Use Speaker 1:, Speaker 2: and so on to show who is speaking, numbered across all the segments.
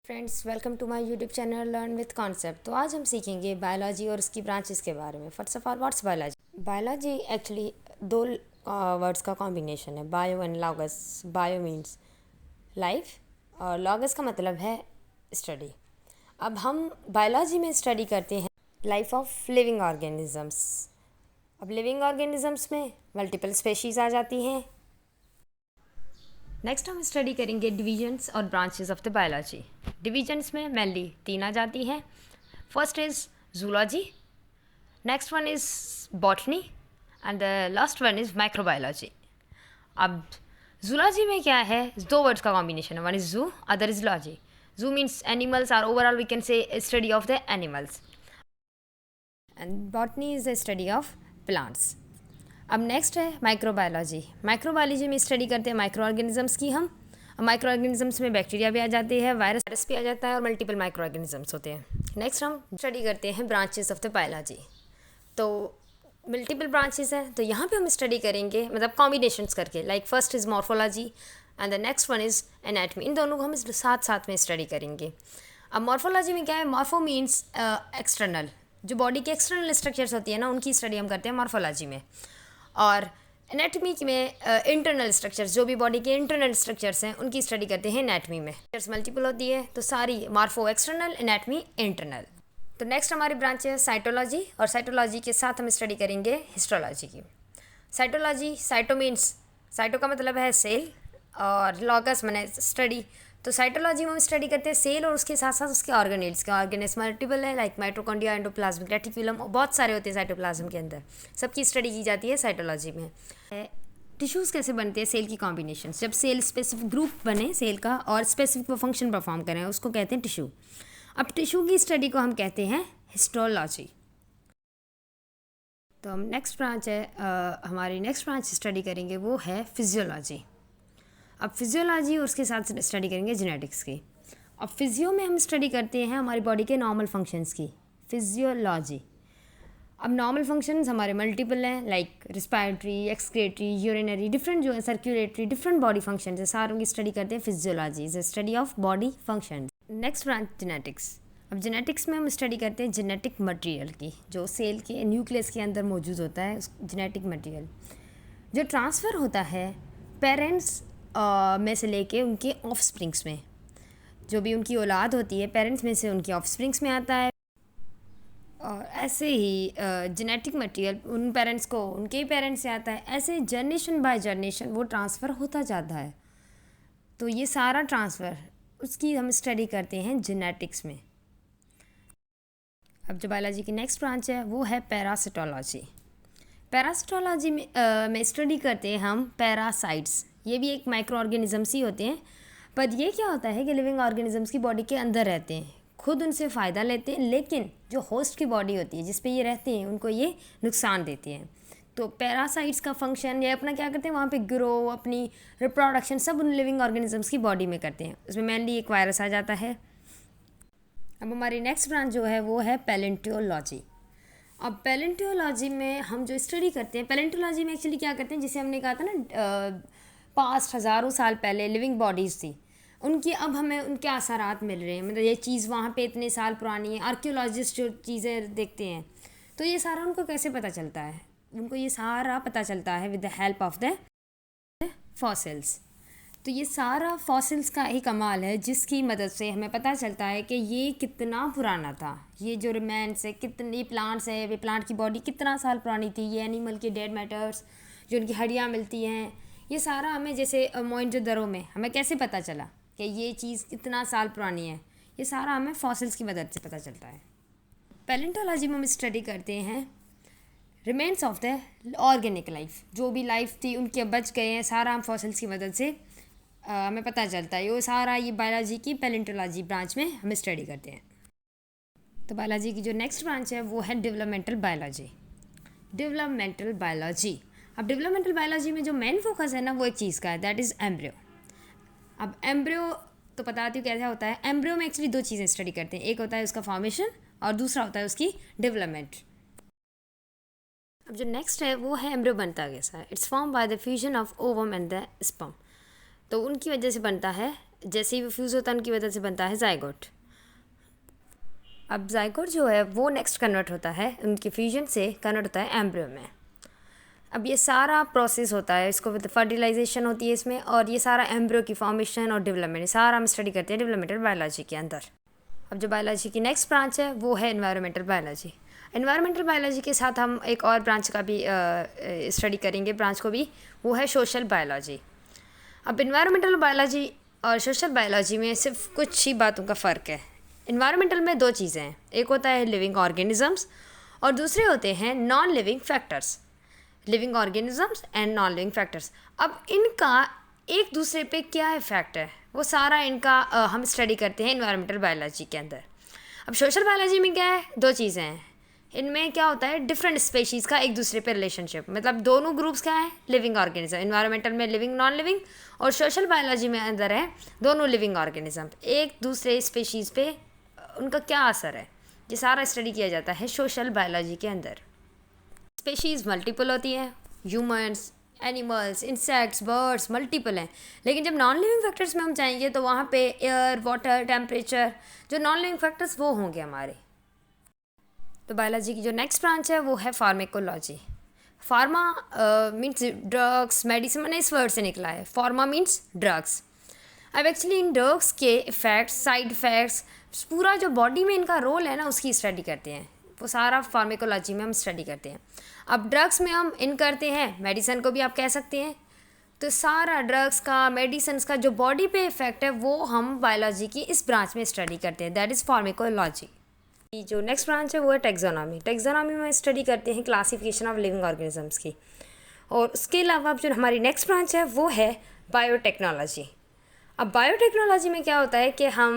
Speaker 1: Friends, welcome to my YouTube channel learn with concept. तो आज हम सीखेंगे बायोलॉजी और उसकी ब्रांचेस के बारे में। First of all, what's biology? Biology actually दो वर्ड्स का कॉम्बिनेशन है, bio and logos. Bio means life और लॉगस का मतलब है स्टडी। अब हम बायोलॉजी में स्टडी करते हैं लाइफ ऑफ लिविंग ऑर्गेनिजम्स। अब लिविंग ऑर्गेनिजम्स में मल्टीपल स्पेशीज़ आ जाती हैं। नेक्स्ट हम स्टडी करेंगे डिविजन्स और branches of the biology. Divisions में मेनली 3 आ जाती हैं। First is zoology, next one is botany and the last one is microbiology. अब जूलॉजी में क्या है, 2 वर्ड्स का कॉम्बिनेशन है, one is zoo, other is logy. Zoo means animals or overall we can say study of the animals and botany is the study of plants. अब next है microbiology. Microbiology में study करते हैं micro organisms की हम। Micro organisms में bacteria भी आ जाते हैं, वायरस भी आ जाता है और मल्टीपल माइक्रो ऑर्गेनिजम्स होते हैं। नेक्स्ट हम स्टडी करते हैं ब्रांचेस ऑफ द बायोलॉजी। तो मल्टीपल ब्रांचेस हैं, तो यहाँ पे हम स्टडी करेंगे मतलब कॉम्बिनेशंस करके। Like first is morphology and the next one is anatomy. इन दोनों को हम साथ साथ में स्टडी करेंगे। अब मॉर्फोलॉजी में क्या है, मॉर्फो मीन्स एक्सटर्नल, जो बॉडी के एक्सटर्नल स्ट्रक्चर्स होती है ना, उनकी स्टडी हम करते हैं मॉर्फोलॉजी में। और एनाटमी में इंटरनल स्ट्रक्चर्स, जो भी बॉडी के इंटरनल स्ट्रक्चर्स हैं, उनकी स्टडी करते हैं एनाटमी में। स्ट्रक्चर्स मल्टीपल होती है, तो सारी मॉर्फो एक्सटर्नल, एनाटमी इंटरनल। तो नेक्स्ट हमारी ब्रांच है साइटोलॉजी, और साइटोलॉजी के साथ हम स्टडी करेंगे हिस्टोलॉजी की। साइटोलॉजी, साइटो मीन्स, साइटो का मतलब है सेल और लॉगस माने स्टडी। तो साइटोलॉजी में हम स्टडी करते हैं सेल और उसके साथ साथ उसके ऑर्गेनेल्स का। ऑर्गेनेल्स मल्टीपल है, लाइक माइटोकॉन्ड्रिया, एंडोप्लाज्मिक रेटिक्यूलम, बहुत सारे होते हैं साइटोप्लाज्म के अंदर, सबकी स्टडी की जाती है साइटोलॉजी में। टिश्यूज़ कैसे बनते हैं, सेल की कॉम्बिनेशन। जब सेल स्पेसिफिक ग्रुप बने सेल का और स्पेसिफिक फंक्शन परफॉर्म करें, उसको कहते हैं टिश्यू। अब टिश्यू की स्टडी को हम कहते हैं हिस्टोलॉजी। तो हम नेक्स्ट ब्रांच है, हमारी नेक्स्ट ब्रांच स्टडी करेंगे वो है फिजियोलॉजी। अब फिजियोलॉजी और उसके साथ स्टडी करेंगे जेनेटिक्स की। अब फिजियो में हम स्टडी करते हैं हमारी बॉडी के नॉर्मल फंक्शंस की, फिजियोलॉजी। अब नॉर्मल फंक्शंस हमारे मल्टीपल हैं, like respiratory, excretory, urinary, different जो है सर्कुलेटरी, डिफरेंट बॉडी फंक्शंस है, सारों की स्टडी करते हैं physiology, is study of body functions. Next branch genetics. अब जेनेटिक्स में हम स्टडी करते हैं जेनेटिक मटेरियल की, जो सेल के न्यूक्लियस के अंदर मौजूद होता है, जेनेटिक मटेरियल जो ट्रांसफ़र होता है पेरेंट्स में से लेके उनके ऑफस्प्रिंग्स में। जो भी उनकी औलाद होती है पेरेंट्स में से उनके ऑफस्प्रिंग्स में आता है, और ऐसे ही जेनेटिक मटेरियल उन पेरेंट्स को उनके ही पेरेंट्स से आता है। ऐसे जनरेशन बाय जनरेशन वो ट्रांसफ़र होता जाता है। तो ये सारा ट्रांसफ़र उसकी हम स्टडी करते हैं जेनेटिक्स में। अब जो बायोलॉजी की नेक्स्ट ब्रांच है वो है पैरासिटोलॉजी। पैरासिटोलॉजी में स्टडी करते हैं हम पैरासाइट्स। ये भी एक माइक्रो ऑर्गेनिजम्स ही होते हैं, पर ये क्या होता है कि लिविंग ऑर्गेनिजम्स की बॉडी के अंदर रहते हैं, खुद उनसे फ़ायदा लेते हैं, लेकिन जो होस्ट की बॉडी होती है जिस पे ये रहते हैं उनको ये नुकसान देती हैं। तो पैरासाइट्स का फंक्शन ये अपना क्या करते हैं, वहाँ पे ग्रो, अपनी रिप्रोडक्शन सब उन लिविंग ऑर्गेनिजम्स की बॉडी में करते हैं। उसमें मेनली एक वायरस आ जाता है। अब हमारी नेक्स्ट ब्रांच जो है वो है पैलेंटियोलॉजी। अब पैलेंटियोलॉजी में हम जो स्टडी करते हैं, पैलेंटियोलॉजी में एक्चुअली क्या करते हैं, जिसे हमने कहा था ना पास्ट हज़ारों साल पहले लिविंग बॉडीज़ थी, उनकी अब हमें उनके आसारात मिल रहे हैं। मतलब ये चीज़ वहाँ पे इतने साल पुरानी है। आर्कियोलॉजिस्ट जो चीज़ें देखते हैं तो ये सारा उनको कैसे पता चलता है, उनको ये सारा पता चलता है with the help of the fossils. तो ये सारा फॉसिल्स का ही कमाल है, जिसकी मदद से हमें पता चलता है कि ये कितना पुराना था। ये जो रिमेन्स है, कितने प्लांट्स है, वे प्लांट की बॉडी कितना साल पुरानी थी, ये एनिमल के डेड मैटर्स जो उनकी हड्डियाँ मिलती हैं, ये सारा हमें जैसे मोइंजोदड़ो में हमें कैसे पता चला कि ये चीज़ कितना साल पुरानी है, ये सारा हमें फॉसिल्स की मदद से पता चलता है। पैलेंटोलॉजी में हम स्टडी करते हैं remains of the organic life, जो भी लाइफ थी उनके बच गए हैं, सारा हम फॉसिल्स की मदद से हमें पता चलता है। ये सारा ये बायोलॉजी की पैलेंटोलॉजी ब्रांच में हम स्टडी करते हैं। तो बायोलॉजी की जो नेक्स्ट ब्रांच है वो है डेवलपमेंटल बायोलॉजी। डेवलपमेंटल बायोलॉजी, अब डेवलपमेंटल बायोलॉजी में जो मेन फोकस है ना वो एक चीज़ का है, दैट इज़ एम्ब्रियो। अब एम्ब्रियो तो बताती हूँ कैसा होता है। एम्ब्रियो में एक्चुअली 2 चीज़ें स्टडी करते हैं, एक होता है उसका फॉर्मेशन और दूसरा होता है उसकी डेवलपमेंट। अब जो नेक्स्ट है वो है एम्ब्रियो बनता कैसा है। It's form by the fusion of ovum and the sperm. तो उनकी वजह से बनता है जैसे ही वो फ्यूज़ होता है उनकी वजह से बनता है जाइगोट। अब जाइगोट जो है वो नेक्स्ट कन्वर्ट होता है, उनके फ्यूजन से कन्वर्ट होता है एम्ब्रियो में। अब ये सारा प्रोसेस होता है, इसको फर्टिलाइजेशन होती है इसमें, और ये सारा एम्ब्रियो की फॉर्मेशन और डेवलपमेंट सारा हम स्टडी करते हैं डेवलपमेंटल बायोलॉजी के अंदर। अब जो बायोलॉजी की नेक्स्ट ब्रांच है वो है एनवायरमेंटल बायोलॉजी। एनवायरमेंटल बायोलॉजी के साथ हम एक और ब्रांच का भी स्टडी करेंगे, ब्रांच को भी, वो है सोशल बायोलॉजी। अब एनवायरमेंटल बायोलॉजी और सोशल बायोलॉजी में सिर्फ कुछ ही बातों का फ़र्क है। एनवायरमेंटल में दो चीज़ें हैं, एक होता है लिविंग ऑर्गेनिजम्स और दूसरे होते हैं non living factors. Living organisms and non living factors, अब इनका एक दूसरे पे क्या इफेक्ट है वो सारा इनका हम स्टडी करते हैं एनवायरमेंटल बायोलॉजी के अंदर। अब सोशल बायोलॉजी में क्या है, दो चीज़ें हैं, इनमें क्या होता है डिफरेंट स्पेशीज़ का एक दूसरे पे रिलेशनशिप, मतलब दोनों ग्रुप्स क्या है लिविंग ऑर्गेनिज्म, एनवायरमेंटल में लिविंग नॉन लिविंग, और सोशल बायोलॉजी में अंदर है दोनों लिविंग ऑर्गेनिज्म, एक दूसरे स्पेशीज़ पे उनका क्या असर है, ये सारा स्टडी किया जाता है सोशल बायोलॉजी के अंदर। स्पेशीज़ मल्टीपल होती हैं, humans, animals, insects, birds multiple हैं, लेकिन जब नॉन लिविंग फैक्टर्स में हम जाएंगे तो वहाँ पे एयर, वाटर, टेम्परेचर, जो नॉन लिविंग फैक्टर्स वो होंगे हमारे। तो बायोलॉजी की जो नेक्स्ट ब्रांच है वो है pharmacology. Pharma means drugs, medicine, मैंने इस वर्ड से निकला है, फार्मा मीन्स ड्रग्स। अब एक्चुअली इन ड्रग्स के इफ़ेक्ट्स, साइड इफ़ेक्ट्स, पूरा जो बॉडी में इनका रोल है ना उसकी स्टडी करते हैं, वो सारा फार्मेकोलॉजी में हम स्टडी करते हैं। अब ड्रग्स में हम इन करते हैं, मेडिसिन को भी आप कह सकते हैं, तो सारा ड्रग्स का, मेडिसिन का जो बॉडी पे इफेक्ट है वो हम बायोलॉजी की इस ब्रांच में स्टडी करते हैं, दैट इज़ फार्मेकोलॉजी। जो नेक्स्ट ब्रांच है वो है टेक्सोनॉमी। टेक्सोनॉमी में स्टडी करते हैं क्लासिफिकेशन ऑफ लिविंग ऑर्गेनिजम्स की। और उसके अलावा जो हमारी नेक्स्ट ब्रांच है वो है बायोटेक्नोलॉजी। अब बायोटेक्नोलॉजी में क्या होता है कि हम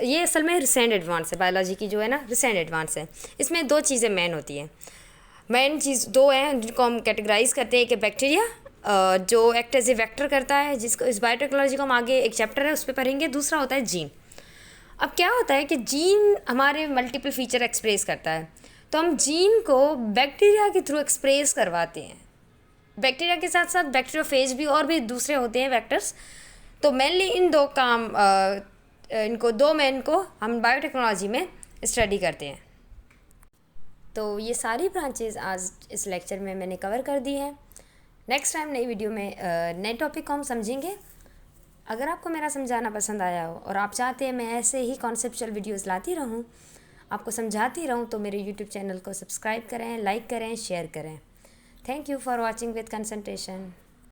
Speaker 1: ये असल में रिसेंट एडवांस है, बायोलॉजी की जो है ना रिसेंट एडवांस है। इसमें दो चीज़ें मेन होती हैं, मेन चीज़ दो हैं जिनको हम कैटेगराइज करते हैं कि बैक्टीरिया जो एक्ट एज ए वेक्टर करता है, जिसको इस बायोटेक्नोलॉजी को हम आगे एक चैप्टर है उस पर पढ़ेंगे। दूसरा होता है जीन। अब क्या होता है कि जीन हमारे मल्टीपल फीचर एक्सप्रेस करता है, तो हम जीन को बैक्टीरिया के थ्रू एक्सप्रेस करवाते हैं। बैक्टीरिया के साथ साथ बैक्टीरियोफेज भी और भी दूसरे होते हैं वेक्टर्स, तो मेनली इन दो काम इनको दो मेन को हम बायोटेक्नोलॉजी में स्टडी करते हैं। तो ये सारी ब्रांचेस आज इस लेक्चर में मैंने कवर कर दी है। नेक्स्ट टाइम नई वीडियो में नए टॉपिक को हम समझेंगे। अगर आपको मेरा समझाना पसंद आया हो और आप चाहते हैं मैं ऐसे ही कॉन्सेप्चुअल वीडियोस लाती रहूं, आपको समझाती रहूं, तो मेरे यूट्यूब चैनल को सब्सक्राइब करें, लाइक करें, शेयर करें। Thank you for watching with concentration.